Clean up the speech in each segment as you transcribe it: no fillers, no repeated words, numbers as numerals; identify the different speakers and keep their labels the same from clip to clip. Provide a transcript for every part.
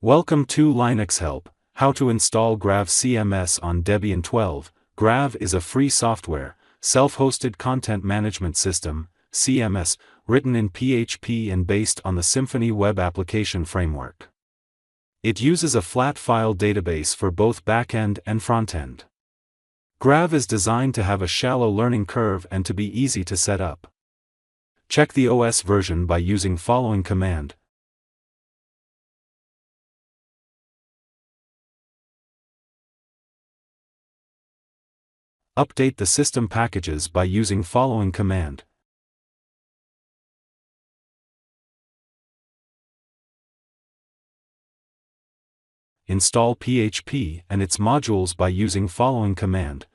Speaker 1: Welcome to Linux Help, how to install Grav CMS on Debian 12. Grav is a free software, self-hosted content management system, CMS, written in PHP and based on the Symfony web application framework. It uses a flat file database for both backend and frontend. Grav is designed to have a shallow learning curve and to be easy to set up. Check the OS version by using following command. Update the system packages by using following command. Install PHP and its modules by using following command.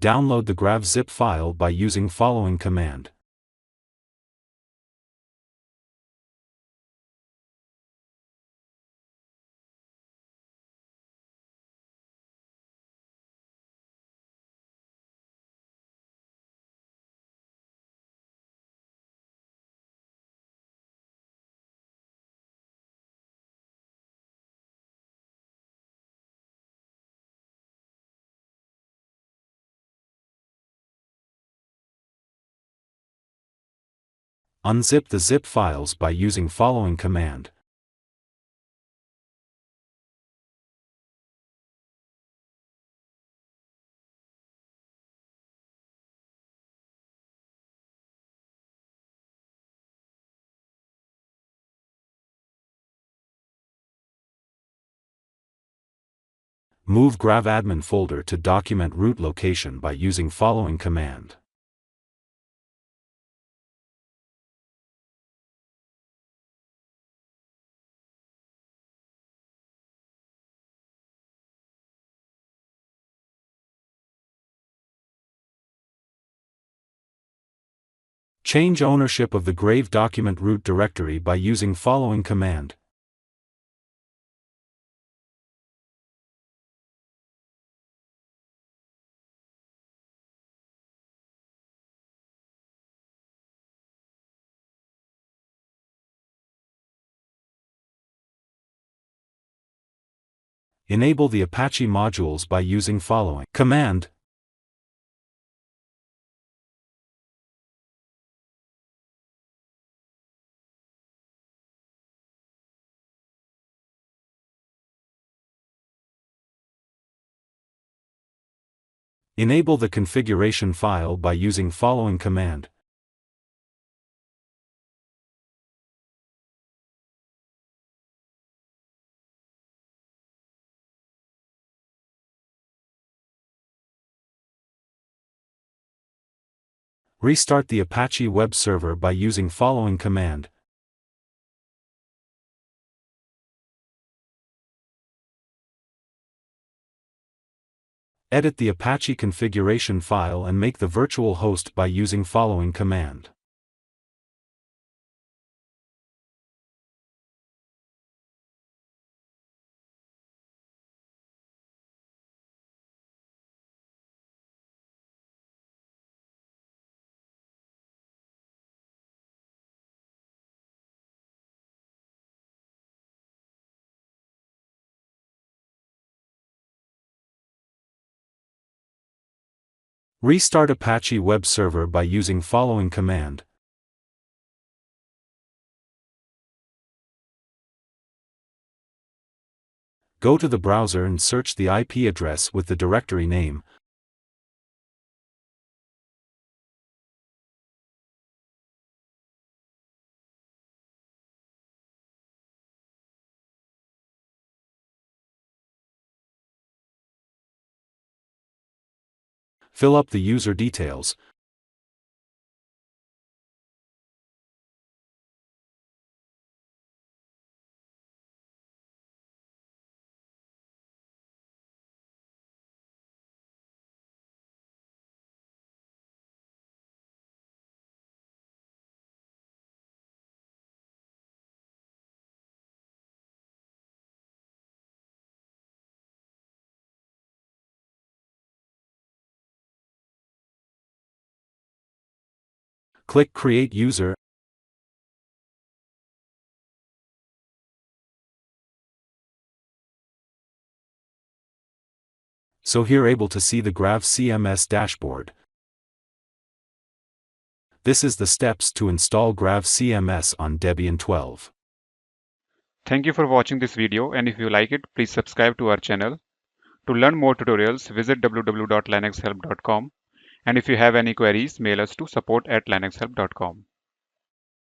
Speaker 1: Download the Grav zip file by using following command. Unzip the zip files by using following command. Move Grav admin folder to document root location by using following command. Change ownership of the Grav document root directory by using following command. Enable the Apache modules by using following command. Enable the configuration file by using following command. Restart the Apache web server by using following command. Edit the Apache configuration file and make the virtual host by using following command. Restart Apache web server by using following command. Go to the browser and search the IP address with the directory name. Fill up the user details. Click Create User. So here able to see the Grav CMS dashboard. This is the steps to install Grav CMS on Debian 12.
Speaker 2: Thank you for watching this video, and if you like it, please subscribe to our channel. To learn more tutorials, visit www.linuxhelp.com, and if you have any queries, mail us to support@linuxhelp.com.